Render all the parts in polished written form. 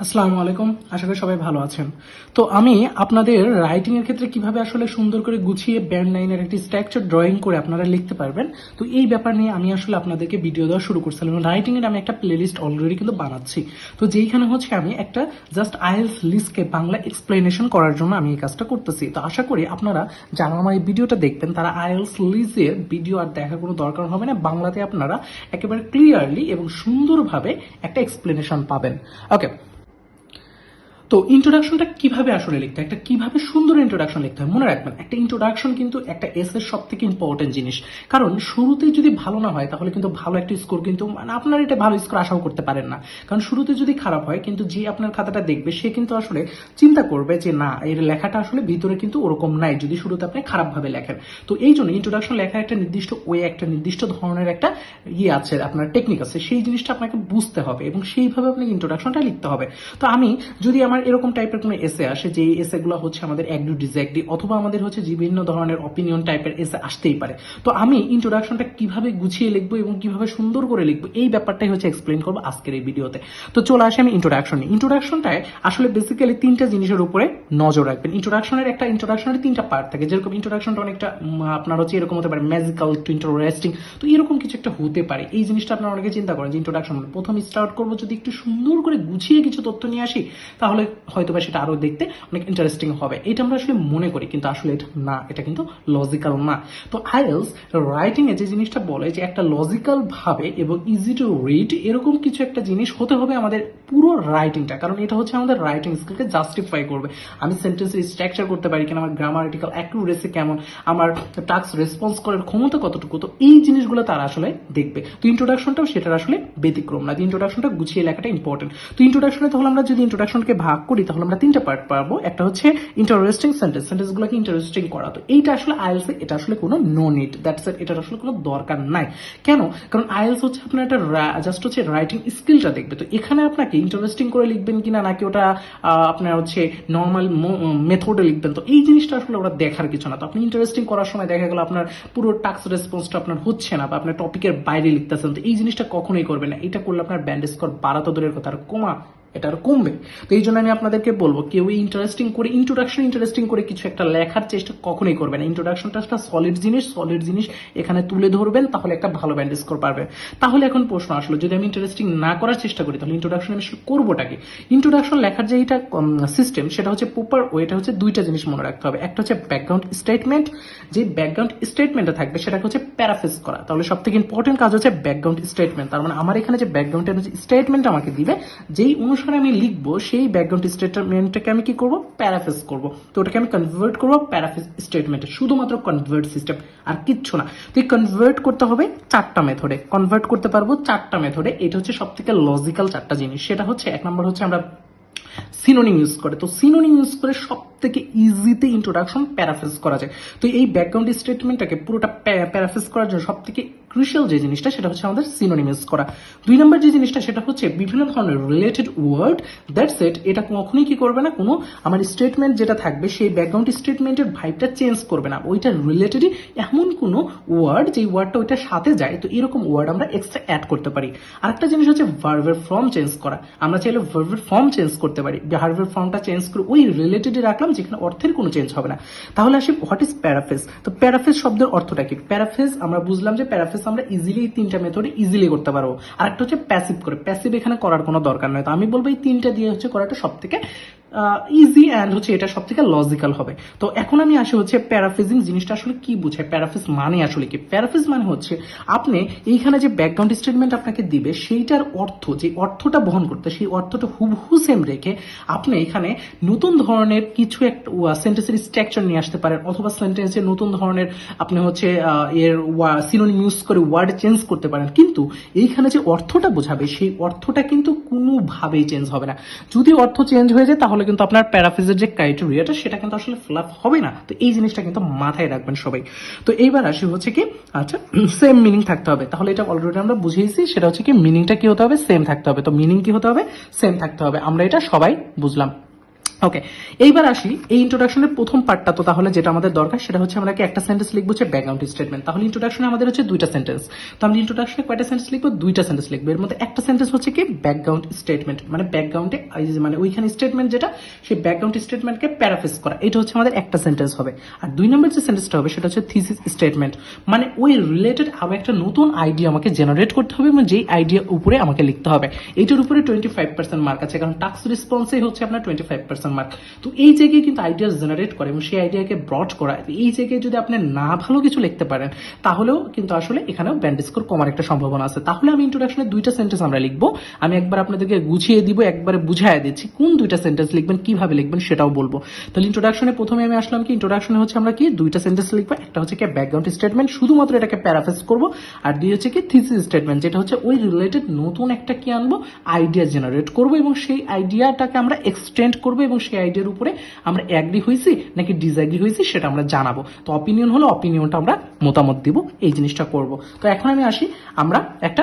আসসালামু আলাইকুম, আশা করি সবাই ভালো আছেন। তো আমি আপনাদের রাইটিং এর ক্ষেত্রে কিভাবে আসলে সুন্দর করে গুছিয়ে ব্যান্ড লাইনের একটি স্ট্রাকচার ড্রয়িং করে আপনারা লিখতে পারবেন, তো এই ব্যাপার নিয়ে আমি আসলে আপনাদেরকে ভিডিও দেওয়া শুরু করছিলাম। রাইটিং এর আমি একটা প্লেলিস্ট অলরেডি কিন্তু বানাচ্ছি, তো যেইখানে হচ্ছে আমি একটা জাস্ট আইএলটিএস লিস্টকে বাংলা এক্সপ্লেনেশন করার জন্য আমি এই কাজটা করতেছি। তো আশা করি আপনারা যারা আমার এই ভিডিওটা দেখবেন তারা আইএলটিএস লিস্টের ভিডিও আর দেখার কোনো দরকার হবে না, বাংলাতে আপনারা একেবারে ক্লিয়ারলি এবং সুন্দরভাবে একটা এক্সপ্লেনেশন পাবেন। ওকে, তো ইন্ট্রোডাকশনটা কিভাবে আসলে লিখতে হয়, একটা কিভাবে সুন্দর ইন্ট্রোডাকশন লিখতে হয় মনে রাখবেন। একটা ইন্ট্রোডাকশন কিন্তু একটা এসের সব থেকে ইম্পর্টেন্ট জিনিস, কারণ শুরুতেই যদি ভালো না হয় তাহলে কিন্তু ভালো একটা স্কোর কিন্তু আপনার এটা ভালো স্কোর আশাও করতে পারেন না। কারণ শুরুতে যদি খারাপ হয় কিন্তু যে আপনার খাতাটা দেখবে সে কিন্তু আসলে চিন্তা করবে যে না, এর লেখাটা আসলে ভিতরে কিন্তু ওরকম নাই যদি শুরুতে আপনি খারাপভাবে লেখেন। তো এই জন্য ইন্ট্রোডাকশন লেখার একটা নির্দিষ্ট ওয়ে, একটা নির্দিষ্ট ধরনের একটা আছে, আপনার টেকনিক আছে, সেই জিনিসটা আপনাকে বুঝতে হবে এবং সেইভাবে আপনাকে ইন্ট্রোডাকশনটা লিখতে হবে। তো আমি যদি আমার এরকম টাইপের কোনো এসে আসে যে এসেগুলো হচ্ছে আমাদের একডু ডিজেক্টলি, অথবা আমাদের হচ্ছে বিভিন্ন ধরনের অপিনিয়ন টাইপের এসে আসতেই পারে, তো আমি ইন্ট্রোডাকশনটা কিভাবে গুছিয়ে লিখবো এবং কিভাবে সুন্দর করে লিখবো এই ব্যাপারটাই হচ্ছে এক্সপ্লেন করবো আজকের এই ভিডিওতে। তো চলে আসে আমি ইন্ট্রোডাকশন। ইন্ট্রোডাকশনটায় আসলে বেসিক্যালি তিনটা জিনিসের উপরে নজর রাখবেন। ইন্ট্রোডাকশনের তিনটা পার্ট থাকে, যেরকম ইন্ট্রোডাকশনটা অনেকটা আপনার হচ্ছে এরকম হতে পারে ম্যাজিক্যাল টু ইন্টারেস্টিং, তো এরকম কিছু একটা হতে পারে। এই জিনিসটা আপনারা অনেকে চিন্তা করেন যে ইন্ট্রোডাকশন প্রথম স্টার্ট করবো যদি একটু সুন্দর করে গুছিয়ে কিছু তথ্য নিয়ে আসি তাহলে হয়তো বা সেটা আরো দেখতে অনেক ইন্টারেস্টিং হবে, এটা আমরা আসলে মনে করি, কিন্তু আসলে এটা না, এটা কিন্তু লজিক্যাল না। তো আইএলটিএস রাইটিং এ যে জিনিসটা বলে যে একটা লজিক্যাল ভাবে এবং ইজি টু রিড এরকম কিছু একটা জিনিস হতে হবে আমাদের পুরো রাইটিংটা, কারণ এটা হচ্ছে আমাদের রাইটিং স্কিলকে জাস্টিফাই করবে। আমি সেন্টেন্সের স্ট্রাকচার করতে পারি কিনা, আমার গ্রামাটিক্যাল অ্যাকুরেসি কেমন, আমার টাস্ক রেসপন্স করার ক্ষমতা কতটুকু, তো এই জিনিসগুলো তারা আসলে দেখবে। তো ইন্ট্রোডাকশনটাও সেটার আসলে ব্যতিক্রম না, ইন্ট্রোডাকশনটা গুছিয়ে লেখাটা ইম্পর্টেন্ট। তো ইন্ট্রোডাকশনে তাহলে আমরা যদি ইন্ট্রোডাকশনকে ভাগ করি তাহলে আমরা তিনটা পার্ট পাবো। একটা হচ্ছে ইন্টারেস্টিং সেন্টেন্সগুলোকে ইন্টারেস্টিং করা, তো এইটা আসলে আইএলটিএস এটা আসলে কোনো নো নিড, দ্যাটস ইট, এটার আসলে কোনো দরকার নাই। কেন? কারণ আইএলটিএস হচ্ছে আপনার একটা জাস্ট হচ্ছে রাইটিং স্কিলটা দেখবে। তো এখানে আপনাকে ইন্টারেস্টিং করে লিখবেন কিনা নাকি ওটা আপনার হচ্ছে নর্মাল মেথডে লিখবেন, তো এই জিনিসটা আসলে ওরা দেখার কিছু না। তো আপনি ইন্টারেস্টিং করার সময় দেখা গেল আপনার পুরো টাস্ক রেসপন্সটা আপনার হচ্ছে না বা আপনার টপিকের বাইরে লিখতেছেন, তো এই জিনিসটা কখনোই করবেন না। এটা করলে আপনার ব্যান্ড স্কোর বাড়া তো দূরের কথা, আর কমা এটা আর কমবে। তো এই জন্য আমি আপনাদেরকে বলবো কেউ ইন্ট্রোডাকশন করে কিছু একটা লেখার চেষ্টা কখনোই করবে না। ইন্ট্রোডাকশনটা একটা সলিড জিনিস এখানে তুলে ধরবেন, তাহলে একটা ভালো ব্যান্ড স্কোর পারবে। তাহলে এখন প্রশ্ন আসলো, যদি আমি ইন্টারেস্টিং না করার চেষ্টা করি তাহলে ইন্ট্রোডাকশন আমি করবোটা কি? ইন্ট্রোডাকশন লেখার যে এটা সিস্টেম সেটা হচ্ছে প্রপার ওয়েটা হচ্ছে দুইটা জিনিস মনে রাখতে হবে। একটা হচ্ছে ব্যাকগ্রাউন্ড স্টেটমেন্ট, যে ব্যাকগ্রাউন্ড স্টেটমেন্টটা থাকবে সেটাকে হচ্ছে প্যারাফ্রেজ করা। তাহলে সব থেকে ইম্পর্টেন্ট কাজ হচ্ছে ব্যাকগ্রাউন্ড স্টেটমেন্ট, তার মানে আমার এখানে যে ব্যাকগ্রাউন্ডের স্টেটমেন্ট আমাকে দিবে যেই অনুসারে আমি লিখবো সেই ব্যাকগ্রাউন্ড স্টেটমেন্টটাকে আমি কি করবো, প্যারাফ্রেজ করবো। তো ওটাকে আমি কনভার্ট করবো প্যারাফ্রেজ স্টেটমেন্টে, শুধুমাত্র কনভার্ট সিস্টেম আর কিচ্ছু না। তো এই কনভার্ট করতে হবে চারটা মেথডে, কনভার্ট করতে পারবো চারটা মেথডে। এটা হচ্ছে সব থেকে লজিক্যাল চারটা জিনিস। সেটা হচ্ছে এক নম্বর হচ্ছে আমরা সিনোনিম ইউজ করে, তো সিনোনিম ইউজ করে সব থেকে ইজিতে ইন্ট্রোডাকশন প্যারাফ্রেজ করা যায়। তো এই ব্যাকগ্রাউন্ড স্টেটমেন্টটাকে পুরোটা প্যারাফ্রেজ করার জন্য সব থেকে ক্রুশিয়াল যে জিনিসটা সেটা হচ্ছে আমাদের সিনোনিম ইউজ করা। দুই নম্বর যে জিনিসটা সেটা হচ্ছে বিভিন্ন ধরনের রিলেটেড ওয়ার্ড, দ্যাটস ইট। এটা কখনোই কি করবে না, কোনো আমার স্টেটমেন্ট যেটা থাকবে সেই ব্যাকগ্রাউন্ড স্টেটমেন্টের ভাইবটা চেঞ্জ করবে না, ওইটা রিলেটেডই এমন কোনো ওয়ার্ড যে ওয়ার্ডটা ওইটার সাথে যায়, তো এরকম ওয়ার্ড আমরা এক্সট্রা অ্যাড করতে পারি। আরেকটা জিনিস হচ্ছে ভার্বের ফর্ম চেঞ্জ করা। আমরা চাইলে ভার্বের ফর্ম চেঞ্জ করতে পারি, ভার্বের ফর্মটা চেঞ্জ করে ওই রিলেটেডে রাখলাম যেখানে অর্থের কোনো চেঞ্জ হবে না। তাহলে আসি হোয়াট ইজ প্যারাফ্রেজ। তো প্যারাফ্রেজ শব্দের অর্থটা কি? প্যারাফ্রেজ আমরা বুঝলাম যে প্যারাফ্রেজ আমরা ইজিলি এই তিনটা মেথডে ইজিলি করতে পারবো। আর একটা হচ্ছে প্যাসিভ করে, প্যাসিভ এখানে করার কোনো দরকার নয়। তো আমি বলবো এই তিনটা দিয়ে হচ্ছে করাটা সব থেকে ইজি অ্যান্ড হচ্ছে এটা সব থেকে লজিক্যাল হবে। তো এখন আমি আসি হচ্ছে প্যারাফ্রেজিং জিনিসটা আসলে কি বোঝায়, প্যারাফ্রেজ মানে আসলে কি? প্যারাফ্রেজ মানে হচ্ছে আপনি এইখানে যে ব্যাকগ্রাউন্ড স্টেটমেন্ট আপনাকে দিবে সেইটার অর্থ, যে অর্থটা বহন করতে সেই অর্থটা হুবহু সেম রেখে আপনি এখানে নতুন ধরনের কিছু একটা সেন্টেন্সের স্ট্রাকচার নিয়ে আসতে পারেন, অথবা সেন্টেন্সের নতুন ধরনের আপনি হচ্ছে এর সিনোনিম ইউজ করে ওয়ার্ড চেঞ্জ করতে পারেন, কিন্তু এইখানে যে অর্থটা বোঝাবে সেই অর্থটা কিন্তু কোনোভাবেই চেঞ্জ হবে না। যদি অর্থ চেঞ্জ হয়ে যায় তাহলে কিন্তু আপনার প্যারাফ্রেজের যে ক্রাইটেরিয়াটা সেটা কিন্তু আসলে ফিল হবে না। তো এই জিনিসটা কিন্তু মাথায় রাখবেন সবাই। তো এইবার আসি হচ্ছে কি, আচ্ছা সেম মিনিং থাকতে হবে, তাহলে এটা অলরেডি আমরা বুঝিয়েছি, সেটা হচ্ছে কি মিনিংটা কি হতে হবে, সেম থাকতে হবে। তো মিনিং কি হতে হবে, সেম থাকতে হবে, আমরা এটা সবাই বুঝলাম। ওকে, এইবার আসি এই ইন্ট্রোডাকশনের প্রথম পার্টটা। তো তাহলে যেটা আমাদের দরকার সেটা হচ্ছে আমরা কি একটা সেন্টেন্স লিখবো হচ্ছে ব্যাকগ্রাউন্ড স্টেটমেন্ট। তাহলে ইন্ট্রোডাকশনে আমাদের হচ্ছে দুইটা সেন্টেন্স। তো আমরা ইন্ট্রোডাকশনে কয়টা সেন্টেন্স লিখবো? দুইটা সেন্টেন্স লিখবো। এর মধ্যে একটা সেন্টেন্স হচ্ছে কি ব্যাকগ্রাউন্ড স্টেটমেন্ট, মানে ব্যাকগ্রাউন্ডে মানে ওইখানে স্টেটমেন্ট যেটা, সেই ব্যাকগ্রাউন্ড স্টেটমেন্টকে প্যারাফ্রেজ করা, এটা হচ্ছে আমাদের একটা সেন্টেন্স হবে। আর দুই নম্বর যে সেন্টেন্সটা হবে সেটা হচ্ছে থিসিস স্টেটমেন্ট, মানে ওই রিলেটেড আরো একটা নতুন আইডিয়া আমাকে জেনারেট করতে হবে এবং যেই আইডিয়া উপরে আমাকে লিখতে হবে। এইটার উপরে 25% মার্ক আছে, কারণ টাস্ক রেসপন্সে হচ্ছে আপনার 25% মার্ক। তো এই জায়গায় কিন্তু আইডিয়া জেনারেট করে এবং সেই আইডিয়াকে ব্রড করা, এই জায়গায় যদি আপনি না ভালো কিছু লিখতে পারেন তাহলেও কিন্তু আসলে এখানেও ব্যান্ড স্কোর কমার একটা সম্ভাবনা আছে। তাহলে আমি ইন্ট্রোডাকশনের দুইটা সেন্টেন্স আমরা লিখবো। আমি একবার আপনাদেরকে গুছিয়ে দিব, একবারে বুঝাই দিচ্ছি কোন দুইটা সেন্টেন্স লিখবেন, কিভাবে লিখবেন সেটাও বলবো। তাহলে ইন্ট্রোডাকশনে প্রথমে আমি আসলাম কি, ইন্ট্রোডাকশনে হচ্ছে আমরা কি দুইটা সেন্টেন্স লিখবো। একটা হচ্ছে কি ব্যাকগ্রাউন্ড স্টেটমেন্ট, শুধুমাত্র এটাকে প্যারাফ্রেজ করবো। আর দুই হচ্ছে কি থিসিস স্টেটমেন্ট, যেটা হচ্ছে ওই রিলেটেড নতুন একটা কি আনবো, আইডিয়া জেনারেট করবো এবং সেই আইডিয়াটাকে আমরা এক্সটেন্ড করবো এবং সেই আইডিয়ার উপরে আমরা অ্যাগ্রি হয়েছি নাকি ডিসঅ্যাগ্রি হয়েছি সেটা আমরা জানাবো। তো অপিনিয়ন হলো অপিনিয়নটা আমরা মতামত দিব, এই জিনিসটা করব। তো এখন আমি আসি, আমরা একটা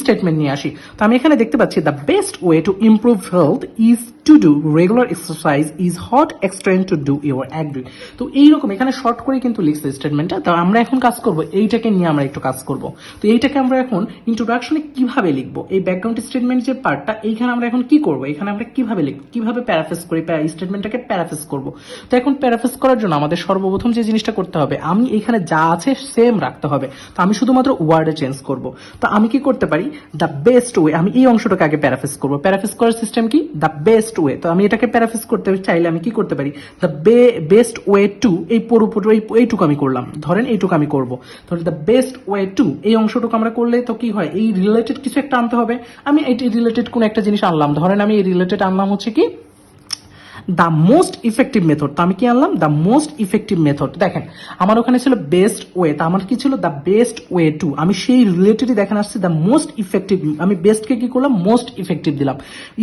স্টেটমেন্ট নিয়ে আসি। তো আমি এখানে দেখতে পাচ্ছি the best way to improve health is to do regular exercise is hot extend to do your agree. তো এইরকম এখানে শর্ট করে কিন্তু লিখছে স্টেটমেন্টটা। তো আমরা এখন কাজ করব, এইটাকে নিয়ে আমরা একটু কাজ করব। তো এইটাকে আমরা এখন ইন্ট্রোডাকশনে কিভাবে লিখবো, এই ব্যাকগ্রাউন্ড স্টেটমেন্ট যে পার্টটা, এইখানে আমরা এখন কি করব, এখানে আমরা কিভাবে লিখবো, কিভাবে প্যারাফ্রেজ করি, স্টেটমেন্টটাকে প্যারাফ্রেজ করব। তো এখন প্যারাফ্রেজ করার জন্য আমাদের সর্বপ্রথম যে জিনিসটা করতে হবে, আমি এখানে যা আছে সেম রাখতে হবে। তো আমি শুধুমাত্র ওয়ার্ডে চেঞ্জ করব। তো আমি কি করতে পারি, দ্য বেস্ট ওয়ে, আমি এই অংশটাকে আগে প্যারাফ্রেজ করব। প্যারাফ্রেজ করার সিস্টেম কি, দ্য বেস্ট ওয়ে। তো আমি এটাকে প্যারাফ্রেজ করতে চাইলে আমি কি করতে পারি, দ্য বেস্ট ওয়ে টু, এই পুরোপুরি এইটুকু আমি করলাম, ধরেন এইটুকু আমি করব। তাহলে দ্য বেস্ট ওয়ে টু, এই অংশটুকু আমরা করলে তো কি হয়, এই রিলেটেড কিছু একটা আনতে হবে। আমি এই রিলেটেড কোন একটা জিনিস আনলাম, ধরেন আমি এই রিলেটেড আনলাম হচ্ছে কি দ্য মোস্ট ইফেক্টিভ মেথড। তো আমি কি আনলাম, দ্য মোস্ট ইফেক্টিভ মেথড। দেখেন আমার ওখানে ছিল বেস্ট ওয়ে, তা আমার কি ছিল, দ্য বেস্ট ওয়ে টু। আমি সেই রিলেটেডই দেখেন আসছি দ্য মোস্ট ইফেক্টিভ। আমি বেস্টকে কি করলাম, মোস্ট ইফেক্টিভ দিলাম।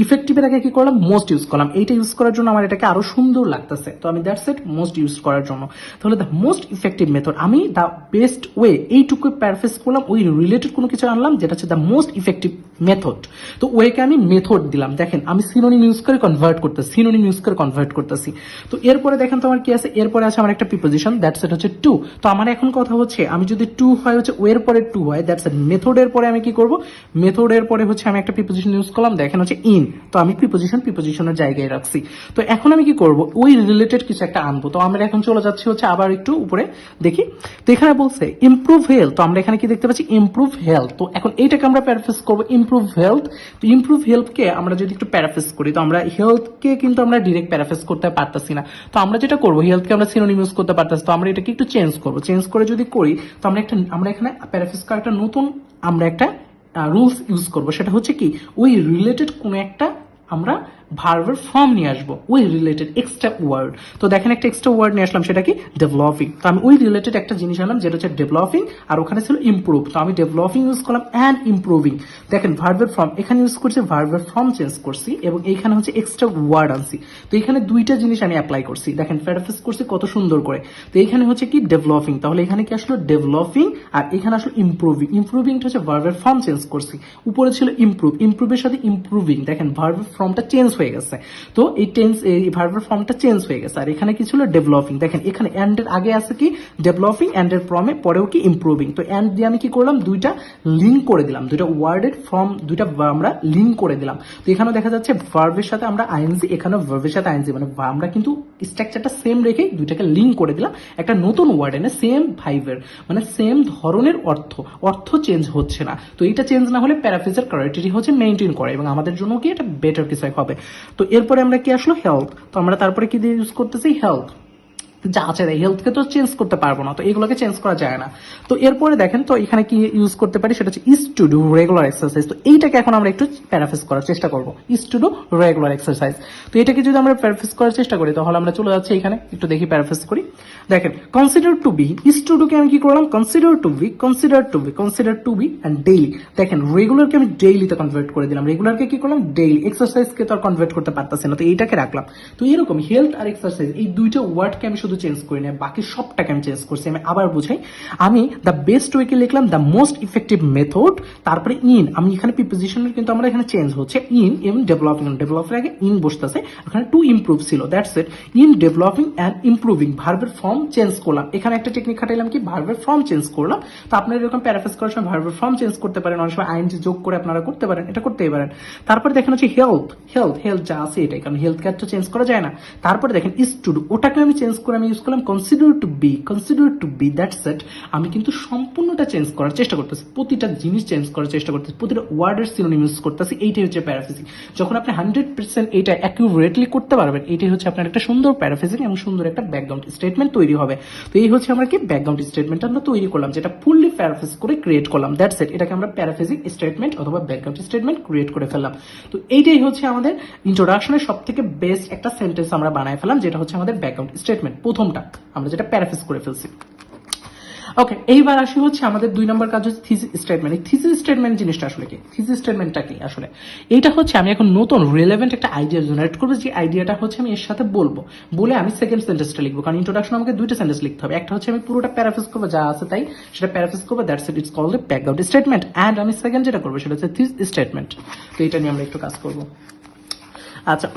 ইফেক্টিভের আগে কি করলাম, মোস্ট ইউজ করলাম। এইটা ইউজ করার জন্য আমার এটাকে আরো সুন্দর লাগতেছে, তো আমি দ্যাটস ইট, মোস্ট ইউজ করার জন্য। তাহলে দ্য মোস্ট ইফেক্টিভ মেথড, আমি দ্য বেস্ট ওয়ে এইটুকু প্যারাফ্রেজ করলাম, ওই রিলেটেড কোনো কিছু আনলাম যেটা হচ্ছে দ্য মোস্ট ইফেক্টিভ মেথড। তো ওয়েকে আমি মেথড দিলাম। দেখেন আমি সিনোনিম ইউজ করে কনভার্ট করতেছি, সিনোনিম ইউজ করে কনভার্ট করতেছি। তো এরপরে দেখেন তো আমার কি আছে, এরপরে আছে আমার একটা প্রিপোজিশন, দ্যাটস ইট হচ্ছে টু। তো আমার এখন কথা হচ্ছে, আমি যদি টু হয় হচ্ছে ওয়ের পরে টু হয়, দ্যাটস ইট। মেথডের পরে আমি কি করব, মেথডের পরে হচ্ছে আমি একটা প্রিপোজিশন ইউজ করলাম, দেখেন হচ্ছে ইন। তো আমি প্রিপোজিশনের জায়গায় রাখছি। তো এখন আমি কি করব, ওই রিলেটেড কিছু একটা আনবো। তো আমরা এখন চলে যাচ্ছি হচ্ছে আবার একটু উপরে দেখি। তো এখানে বলছে ইমপ্রুভ হেলথ। তো আমরা এখানে কি দেখতে পাচ্ছি, ইমপ্রুভ হেলথ। তো এখন এইটাকে আমরা প্যারাফ্রেজ করবো, ইমপ্রুভ হেলথ। তো ইমপ্রুভ হেলথকে আমরা যদি একটু প্যারাফ্রেজ করি, তো আমরা হেলথকে কিন্তু আমরা ডিরেক্ট প্যারাফ্রেজ করতে পারতেছি না। তো আমরা যেটা করবো, হেলথকে আমরা সিনোনিম ইউজ করতে পারতেছি। তো আমরা এটাকে একটু চেঞ্জ করবো, চেঞ্জ করে যদি করি, তো আমরা এখানে প্যারাফ্রেজ করা একটা নতুন আমরা একটা রুলস ইউজ করবো। সেটা হচ্ছে কি, ওই রিলেটেড কোনো একটা আমরা ভার্বের ফর্ম নিয়ে আসবো, ওই রিলেটেড এক্সট্রা ওয়ার্ড। তো দেখেন একটা এক্সট্রা ওয়ার্ড নিয়ে আসলাম, সেটা কি ডেভেলপিং। তো আমি ওই রিলেটেড একটা জিনিস আনলাম যেটা হচ্ছে ডেভেলপিং, আর ওখানে ছিল ইমপ্রুভ। তো আমি ডেভেলপিং ইউজ করলাম অ্যান্ড ইমপ্রুভিং। দেখেন ভার্বের ফর্ম এখানে ইউজ করছি, ভার্বের ফর্ম চেঞ্জ করছি এবং এইখানে হচ্ছে এক্সট্রা ওয়ার্ড আনছি। তো এখানে দুইটা জিনিস আমি অ্যাপ্লাই করছি, দেখেন প্যারাফ্রেজ করছি কত সুন্দর করে। তো এখানে হচ্ছে কি ডেভেলপিং, তাহলে এখানে কি আসলো ডেভেলপিং, আর এখানে আসলো ইমপ্রুভিং। ইমপ্রুভিংটা হচ্ছে ভার্বের ফর্ম চেঞ্জ করছি, উপরে ছিল ইমপ্রুভ, ইমপ্রুভের সাথে ইমপ্রুভিং, দেখেন ভার্বের ফর্মটা চেঞ্জ হয়ে গেছে। তো এই টেন্স, এই ভার্বের ফর্মটা চেঞ্জ হয়ে গেছে। আর এখানে কি ছিল ডেভেলপিং, দেখেন এখানে এন্ড এর আগে আছে কি ডেভেলপিং, এন্ড এর পরেও কি ইমপ্রুভিং। তো এন্ড দিয়ে আমি কি করলাম, দুইটা লিঙ্ক করে দিলাম, দুইটা ওয়ার্ডের ফর্ম দুইটা আমরা লিঙ্ক করে দিলাম। তো এখানেও দেখা যাচ্ছে ভার্বের সাথে আমরা আইএনজি, এখানেও ভার্বের সাথে আইএনজি, মানে আমরা কিন্তু স্ট্রাকচারটা সেম রেখে দুইটাকে লিঙ্ক করে দিলাম একটা নতুন ওয়ার্ড এনে, সেম ভাইবের মানে সেম ধরনের অর্থ চেঞ্জ হচ্ছে না। তো এইটা চেঞ্জ না হলে প্যারাফ্রেজের ক্রাইটেরিয়া হচ্ছে মেইনটেইন করে এবং আমাদের জন্য কি এটা বেটার কিছু হবে। তো এরপরে আমরা কি আসলো হেলথ। তো আমরা তারপরে কি দিয়ে ইউজ করতেছি, হেলথ যা আছে, হেলথকে তো চেঞ্জ করতে পারবো না, তো এগুলোকে চেঞ্জ করা যায় না। তো এরপরে দেখেন তো এখানে কি ইউজ করতে পারি, সেটা হচ্ছে is to do regular exercise. তো এইটাকে এখন আমরা একটু প্যারাফ্রেজ করার চেষ্টা করবো, is to do regular exercise. তো এটাকে যদি আমরা প্যারাফ্রেজ করার চেষ্টা করি, তাহলে আমরা চলে যাচ্ছি এখানে একটু দেখি প্যারাফ্রেজ করি। দেখেন কনসিডার টু বি, ইজ টু ডুকে আমি কি করলাম, consider to be, consider to be, consider to be and daily. দেখেন রেগুলারকে আমি ডেইলিতে কনভার্ট করে দিলাম, রেগুলারকে কি করলাম ডেইলি, এক্সারসাইজকে তো আর কনভার্ট করতে পারতেছি না, তো এইটাকে রাখলাম। তো এরকম হেলথ আর এক্সারসাইজ এই দুইটা ওয়ার্ডকে আমি শুধু শুধু চেঞ্জ করি না, বাকি সবটাকে আমি চেঞ্জ করছি। আমি আবার বুঝাই, আমি দ্য বেস্ট ওয়েকে লিখলাম দ্য মোস্ট ইফেক্টিভ মেথড, তারপরে ইন, আমি এখানে প্রিপোজিশনের কিন্তু আমরা এখানে চেঞ্জ হচ্ছে ইন এবং ডেভেলপিং, ডেভেলপের আগে ইন বসতেছে, এখানে টু ইমপ্রুভ ছিল, that's it. In developing and improving, ভার্বের ফর্ম চেঞ্জ করলাম, এখানে একটা টেকনিক খাটাইলাম কি ভার্বের ফর্ম চেঞ্জ করলাম। তো আপনারা এরকম প্যারাফ্রেজ করার সময় ভার্বের ফর্ম চেঞ্জ করতে পারেন, অনেক সময় আইএনজি যোগ করে আপনারা করতে পারেন, এটা করতেই পারেন। তারপরে দেখেন হচ্ছে হেলথ, হেলথ হেলথ যা আছে এটাই, কারণ হেলথ কেয়ার তো চেঞ্জ করা যায় না। তারপরে দেখেন ইজ টু ডু, ওটাকে আমি চেঞ্জ করে আমি ইউজ করলাম consider to be, consider to be, that's it. আমি কিন্তু সম্পূর্ণটা চেঞ্জ করার চেষ্টা করতেছি, প্রতিটা জিনিস চেঞ্জ করার চেষ্টা করতেছি, প্রতিটা ওয়ার্ডের সিনোনিম ইউজ করতেছি। এইটাই হচ্ছে প্যারাফ্রেজিং। যখন আপনি 100% এটা অ্যাকিউরেটলি করতে পারবেন, এটাই হচ্ছে আপনার একটা সুন্দর প্যারাফ্রেজিং এবং সুন্দর একটা ব্যাকগ্রাউন্ড স্টেটমেন্ট তৈরি হবে। তো এই হচ্ছে আমরা কি ব্যাকগ্রাউন্ড স্টেটমেন্ট আমরা তৈরি করলাম, যেটা ফুললি প্যারাফ্রেজ করে ক্রিয়েট করলাম, দ্যাটস ইট। এটাকে আমরা প্যারাফ্রেজিং স্টেটমেন্ট অথবা ব্যাকগ্রাউন্ড স্টেটমেন্ট ক্রিয়েট করে ফেললাম। তো এইটাই হচ্ছে আমাদের ইন্ট্রোডাকশনের সব থেকে বেস্ট একটা সেন্টেন্স আমরা বানায় ফেললাম, যেটা হচ্ছে আমাদের ব্যাকগ্রাউন্ড স্টেটমেন্ট, প্রথমটা আমরা যেটা প্যারাফ্রেজ করে ফেলছি। ওকে, এইবার আসি হচ্ছে আমাদের 2 নম্বর কাজ হচ্ছে থিসিস স্টেটমেন্ট। এই থিসিস স্টেটমেন্ট জিনিসটা আসলে কি, থিসিস স্টেটমেন্টটা কি আসলে, এইটা হচ্ছে আমি এখন নতুন রিলেভেন্ট একটা আইডিয়া জেনারেট করবো, যে আইডিয়াটা হচ্ছে আমি এর সাথে বলবো, বলে আমি সেকেন্ড সেন্টেন্সটা লিখবো, কারণ ইন্ট্রোডাকশন আমাকে 2টা সেন্টেন্স লিখতে হবে। একটা হচ্ছে আমি পুরোটা প্যারাফ্রেজ করবো, যা আছে তাই সেটা প্যারাফ্রেজ করবো, that's it, it's called background statement. And আমি সেকেন্ড যেটা করবো সেটা হচ্ছে থিস স্টেটমেন্ট। তো এটা নিয়ে আমরা একটু কাজ করবো। আচ্ছা,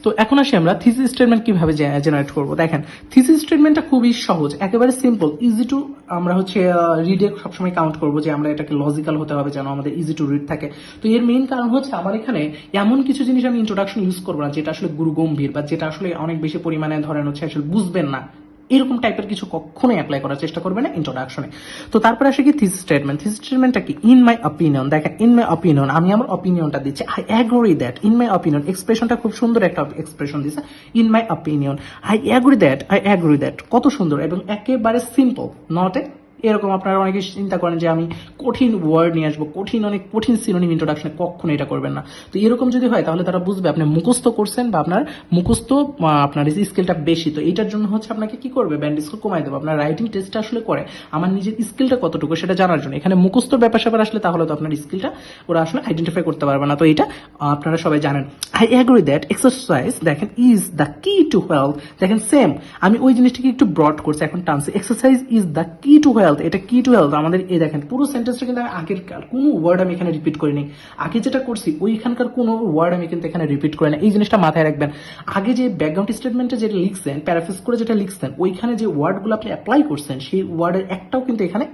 তো এখন আসি আমরা থিসিস স্টেটমেন্ট কিভাবে জেনারেট করব। দেখেন, থিসিস স্টেটমেন্টটা খুবই সহজ, একেবারে সিম্পল, ইজি টু। আমরা হচ্ছে রিডে সবসময় কাউন্ট করবো যে আমরা এটাকে লজিক্যাল হতে হবে যেন আমাদের ইজি টু রিড থাকে। তো এর মেইন কারণ হচ্ছে আমার এখানে এমন কিছু জিনিস আমি ইন্ট্রোডাকশন ইউজ করবো না যেটা আসলে গুরুগম্ভীর বা যেটা আসলে অনেক বেশি পরিমাণে ধরেন হচ্ছে আসলে বুঝবেন না, এরকম টাইপের কিছু কখনোই অ্যাপ্লাই করার চেষ্টা করবে না ইন্ট্রোডাকশনে। তো তারপরে আসে কি থিসিস স্টেটমেন্ট। থিসিস স্টেটমেন্টটা কি, ইন মাই অপিনিয়ন। দেখেন, ইন মাই অপিনিয়ন, আমি আমার অপিনিয়নটা দিচ্ছি, I agree that. In my opinion এক্সপ্রেশনটা খুব সুন্দর একটা এক্সপ্রেশন দিচ্ছে, in my opinion, I agree that, I agree that, কত সুন্দর এবং একেবারে সিম্পল, নট এ এরকম আপনারা অনেকে চিন্তা করেন যে আমি কঠিন ওয়ার্ড নিয়ে আসবো, অনেক কঠিন সিনোনিম ইন্ট্রোডাকশনে, কখনো এটা করবেন না। তো এরকম যদি হয় তাহলে তারা বুঝবে আপনি মুখস্থ করছেন বা আপনার মুখস্থ আপনার স্কিলটা বেশি। তো এইটার জন্য হচ্ছে আপনাকে কি করবে, ব্যান্ড স্কোর কমাই দেবো। আপনার রাইটিং টেস্টটা আসলে করে আমার নিজের স্কিলটা কতটুকু সেটা জানার জন্য। এখানে মুখস্থ ব্যাপার স্যাপার আসলে তাহলে তো আপনার স্কিলটা ওরা আসলে আইডেন্টিফাই করতে পারবে না। তো এটা আপনারা সবাই জানেন। আই অ্যাগ্রি দ্যাট এক্সারসাইজ, দেখেন, ইজ দ্য কি টু হেলথ। দেখেন সেম, আমি ওই জিনিসটাকে একটু ব্রড করছি, এখন টানছি, এক্সারসাইজ ইজ দ্য কি টু হেলথ। এটা কি টু হেলথ আমাদের, এই দেখেন পুরো সেন্টেন্সটা কিন্তু আগের কোনো ওয়ার্ড আমি এখানে রিপিট করিনি। আগে যেটা করছি ওইখানকার কোনো ওয়ার্ড আমি কিন্তু এখানে রিপিট করি না। এই জিনিসটা মাথায় রাখবেন। আগে যে ব্যাকগ্রাউন্ড স্টেটমেন্টে যেটা লিখছেন, প্যারাফ্রেজ করে যেটা লিখছেন, ওইখানে যে ওয়ার্ডগুলো আপনি অ্যাপ্লাই করছেন সেই ওয়ার্ডের একটাও কিন্তু এখানে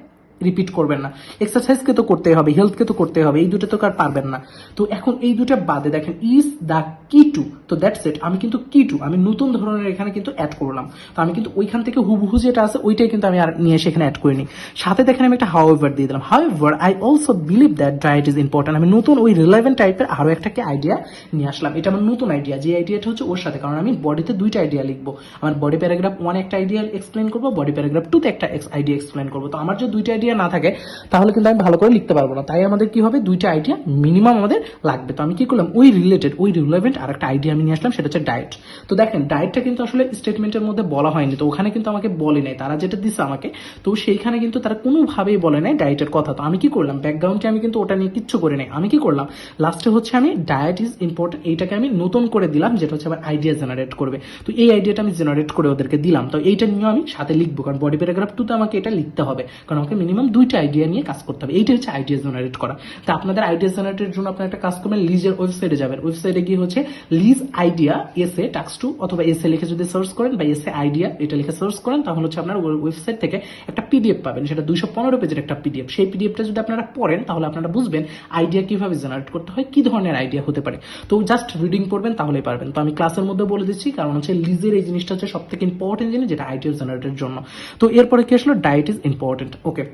রিপিট করবেন না। এক্সারসাইজকে তো করতে হবে, হেলথকে তো করতে হবে, এই দুটো তো আর পারবেন না। তো এখন এই দুটো বাদে দেখেন, ইজ দ্য কি টু, তো দ্যাটস ইট। আমি কিন্তু কি টু, আমি নতুন ধরনের এখানে কিন্তু অ্যাড করলাম। তো আমি কিন্তু ওইখান থেকে হুবহু যেটা আছে ওইটাই কিন্তু আমি আর নিয়ে এসে এখানে অ্যাড করিনি। সাথে দেখেন আমি একটা হাউএভার দিয়ে দিলাম, however I also believe that diet is important. আমি নতুন ওই রিলেভেন্ট টাইপের আরো একটা কি আইডিয়া নিয়ে আসলাম। এটা আমার নতুন আইডিয়া, যে আইডিয়াটা হচ্ছে ওর সাথে, কারণ আমি বডিতে 2টা আইডিয়া লিখবো। আমার বডি প্যারাগ্রাফ 1 একটা আইডিয়া এক্সপ্লেন করবো, বডি প্যারাগ্রাফ 2 তে একটা আইডিয়া এক্সপ্লেন করবো। তো আমার যে 2টা আইডিয়া না থাকে তাহলে কিন্তু আমি ভালো করে লিখতে পারবো না। তাই আমাদের কি হবে, 2টা আইডিয়া মিনিমাম আমাদের লাগবে। তো আমি কি করলাম, ওই রিলেটেড ওই রিলেভেন্ট আর একটা আইডিয়া আমি নিয়ে আসলাম, সেটা হচ্ছে ডায়েট। তো দেখেন, ডায়েটটা কিন্তু আসলে স্টেটমেন্টের মধ্যে বলা হয়নি, তো ওখানে কিন্তু আমাকে বলে নাই, তারা যেটা দিচ্ছে আমাকে, তো সেইখানে কিন্তু তারা কোনোভাবেই বলে নাই ডায়েটের কথা। তো আমি কি করলাম, ব্যাকগ্রাউন্ডে আমি কিন্তু ওটা নিয়ে কিচ্ছু করে নাই। আমি কি করলাম, লাস্টে হচ্ছে আমি ডায়েট ইজ ইম্পর্টেন্ট এইটাকে আমি নতুন করে দিলাম, যেটা হচ্ছে আমার আইডিয়া জেনারেট করবে। তো এই আইডিয়াটা আমি জেনারেট করে ওদেরকে দিলাম। তো এইটা নিয়ে আমি সাথে লিখবো, কারণ বডি প্যারাগ্রাফ 2 তে আমাকে এটা লিখতে হবে, কারণ আমাকে মিনিমাম 2টা আইডিয়া নিয়ে কাজ করতে হবে। এইটা হচ্ছে আইডিয়া জেনারেট করা। তো আপনাদের আইডিয়া জেনারেটের জন্য আপনার একটা কাজ করবেন, লিজের ওয়েবসাইটে যাবেন। ওয়েবসাইটে গিয়ে হচ্ছে লিজ আইডিয়া এসে টাক্স 2 অথবা এসে লিখে যদি সার্চ করেন বা এসে আইডিয়া এটা লিখে সার্চ করেন, তাহলে হচ্ছে আপনার ওয়েবসাইট থেকে একটা পিডিএফ পাবেন, সেটা 215 পেজের একটা পিডিএফ। সেই পিডিএফটা যদি আপনারা পড়েন তাহলে আপনারা বুঝবেন আইডিয়া কিভাবে জেনারেট করতে হয়, কি ধরনের আইডিয়া হতে পারে। তো জাস্ট রিডিং পড়বেন তাহলেই পারবেন। তো আমি ক্লাসের মধ্যে বলে দিচ্ছি, কারণ হচ্ছে লিজের এই জিনিসটা হচ্ছে সব থেকে ইম্পর্টেন্ট জিনিস, যেটা আইডিয়া জেনারেটের জন্য। তো এরপরে কি আসলো, ডায়েট ইজ ইম্পর্টেন্ট। ওকে,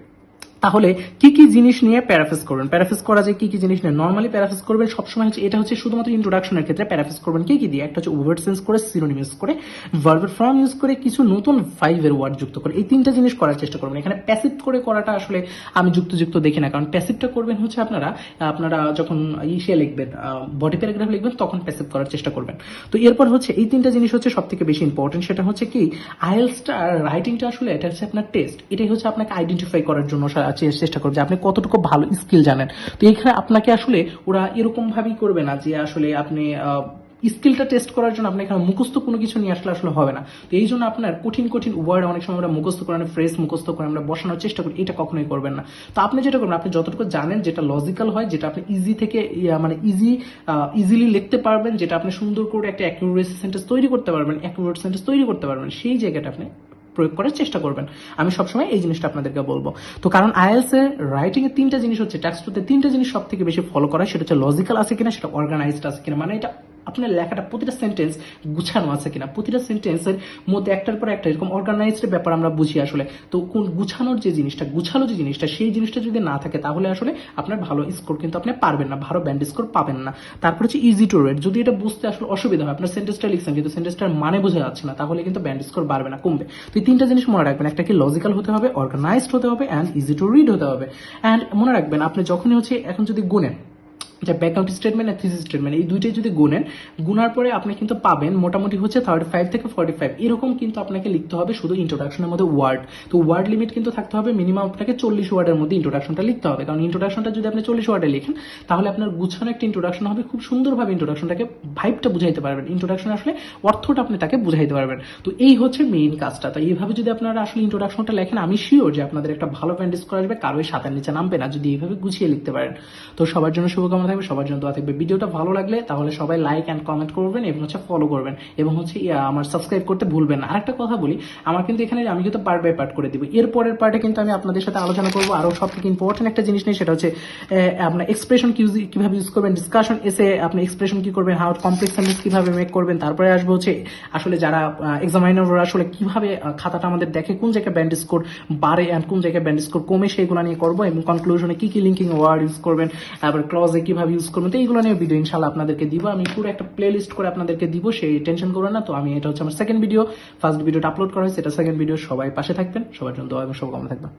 তাহলে কি কি জিনিস নিয়ে প্যারাফ্রেজ করবেন, প্যারাফ্রেজ করা যায় কি কি জিনিস নিয়ে। নর্মালি প্যারাফ্রেজ করবেন সবসময় হচ্ছে, এটা হচ্ছে শুধুমাত্র ইন্ট্রোডাকশনের ক্ষেত্রে প্যারাফ্রেজ করবেন কি কি দিয়ে, একটা হচ্ছে ওভার্ড সেন্স করে, সিনোনিম ইউজ করে, ভার্বের ফর্ম ইউজ করে, কিছু নতুন 5 এর ওয়ার্ড যুক্ত করে, এই 3টা জিনিস করার চেষ্টা করবেন। এখানে প্যাসিভ করে করাটা আসলে আমি যুক্ত দেখি না, কারণ প্যাসিভটা করবেন হচ্ছে আপনারা যখন ইসে লিখবেন, বডি প্যারাগ্রাফ লিখবেন, তখন প্যাসিভ করার চেষ্টা করবেন। তো এরপর হচ্ছে এই 3টা জিনিস হচ্ছে সব থেকে বেশি ইম্পর্টেন্ট, সেটা হচ্ছে কি আইএলসটা রাইটিংটা আসলে এটা হচ্ছে আপনার টেস্ট, এটাই হচ্ছে আপনাকে আইডেন্টিফাই করার জন্য চেষ্টা করবে আপনি কতটুকু ভালো স্কিল জানেন। তো এইখানে আপনাকে আসলে ওরা এরকম ভাবেই করবে না যে আসলে আপনি স্কিলটা টেস্ট করার জন্য আপনি এখানে মুখস্থ কোনো কিছু নিয়ে আসলে আসলে হবে না। তো এই জন্য আপনার কঠিন কঠিন ওয়ার্ড অনেক সময় আমরা মুখস্থ করে ফ্রেজ মুখস্থ করে আমরা বসানোর চেষ্টা করি, এটা কখনোই করবেন না। তো আপনি যেটা করবেন, আপনি যতটুকু জানেন, যেটা লজিক্যাল হয়, যেটা আপনি ইজি থেকে মানে ইজিলি লিখতে পারবেন, যেটা আপনি সুন্দর করে একটা অ্যাকিউরেসি সেন্টেন্স তৈরি করতে পারবেন, অ্যাকিউরেট সেন্টেন্স তৈরি করতে পারবেন, সেই জায়গাটা আপনি প্রয়োগ করার চেষ্টা করবেন। আমি সবসময় এই জিনিসটা আপনাদেরকে বলবো। তো কারণ আইএলস এর রাইটিং এর তিনটা জিনিস হচ্ছে, টেক্সট টুতে তিনটা জিনিস সব থেকে বেশি ফলো করা, সেটা হচ্ছে লজিক্যাল আছে কিনা, সেটা অর্গানাইজড আছে কিনা, মানে এটা আপনার লেখাটা প্রতিটা সেন্টেন্স গুছানো আছে কিনা, প্রতিটা সেন্টেন্সের মধ্যে একটার পর একটা এরকম অর্গানাইজড ব্যাপার আমরা বুঝি আসলে। তো কোন গুছানোর যে জিনিসটা, গুছালো যে জিনিসটা, সেই জিনিসটা যদি না থাকে তাহলে আসলে আপনার ভালো স্কোর কিন্তু আপনি পারবেন না, ভালো ব্যান্ড স্কোর পাবেন না। তারপর হচ্ছে ইজি টু রিড, যদি এটা বুঝতে আসলে অসুবিধা হয়, আপনার সেন্টেন্সটা লিখছেন কিন্তু সেন্টেন্সটার মানে বোঝা যাচ্ছে না, তাহলে কিন্তু ব্যান্ড স্কোর বাড়বে না, কমবে। তো এই তিনটা জিনিস মনে রাখবেন, একটা কি লজিক্যাল হতে হবে, অর্গানাইজড হতে হবে, অ্যান্ড ইজি টু রিড হতে হবে। অ্যান্ড মনে রাখবেন, আপনি যখনই হচ্ছে এখন যদি গুনেন যে ব্যাকআউট স্টেটমেন্ট আর থিসিস স্টেটমেন্ট, এই দুইটাই যদি গুনেন, গুনার পরে আপনি কিন্তু পাবেন মোটামুটি হচ্ছে 35 থেকে 45 এরকম কিন্তু আপনাকে লিখতে হবে শুধু ইন্ট্রোডাকশনের মধ্যে ওয়ার্ড। তো ওয়ার্ড লিমিট কিন্তু থাকতে হবে মিনিমাম আপনাকে 40 ওয়ার্ডের মধ্যে ইন্ট্রোডাকশনটা লিখতে হবে, কারণ ইন্ট্রোডাকশনটা যদি আপনি 40 ওয়ার্ডে লিখেন তাহলে আপনার গুছানো একটা ইন্ট্রোডাকশন হবে, খুব সুন্দরভাবে ইন্ট্রোডাকশনটাকে ভাইবটা বুঝাইতে পারবেন, ইন্ট্রোডাকশন আসলে অর্থটা আপনি তাকে বুঝাইতে পারবেন। তো এই হচ্ছে মেইন কাজটা। তো এইভাবে যদি আপনারা আসলে ইন্ট্রোডাকশনটা লেখেন, আমি শিওর যে আপনাদের একটা ভালো ব্যান্ড স্কোর আসবে, কারোই সাতের নিচে নামবে না যদি এইভাবে গুছিয়ে লিখতে পারেন। তো সবার জন্য শুভকামনা থাকবে, সবার জন্য দোয়া থাকবে। ভিডিওটা ভালো লাগলে তাহলে সবাই লাইক এন্ড কমেন্ট করবেন এবং হচ্ছে ফলো করবেন এবং হচ্ছে আমার সাবস্ক্রাইব করতে ভুলবেন না। আরেকটা কথা বলি, আমার কিন্তু এখানে আমি কিন্তু পার্ট বাই পার্ট করে দিব, এর পরের পার্টে কিন্তু আমি আপনাদের সাথে আলোচনা করবো আরো সব থেকে ইম্পর্টেন্ট একটা জিনিস নিয়ে, সেটা হচ্ছে আপনার এক্সপ্রেশন কিভাবে ইউজ করবেন, ডিসকাশন এসে আপনি এক্সপ্রেশন কি করবেন, হাউ কমপ্লেক্স সেন্টেন্স কিভাবে মেক করবেন। তারপরে আসবে হচ্ছে আসলে যারা এক্সামিনার আসলে কিভাবে খাতাটা আমাদের দেখে, কোন জায়গায় ব্যান্ড স্কোর বাড়ে এন্ড কোন জায়গায় ব্যান্ড স্কোর কমে, সেইগুলো নিয়ে করবো এবং কনক্লুশনে কি কি লিঙ্কিং ওয়ার্ড ইউজ করবেন, তারপর ক্লজে কিভাবে ইউজ করবেন। তো এইগুলো নিয়ে ভিডিও ইনশাল্লাহ আপনাদেরকে দিব, আমি পুরো একটা প্লে লিস্ট করে আপনাদেরকে দিব, সেই টেনশন করবেন না। তো আমি এটা হচ্ছে আমার সেকেন্ড ভিডিও, ফার্স্ট ভিডিওটা আপলোড করা হয়েছে, এটা সেকেন্ড ভিডিও। সবাই পাশে থাকবেন, সবার জন্য দোয়া এবং শুভকামনা থাকবেন।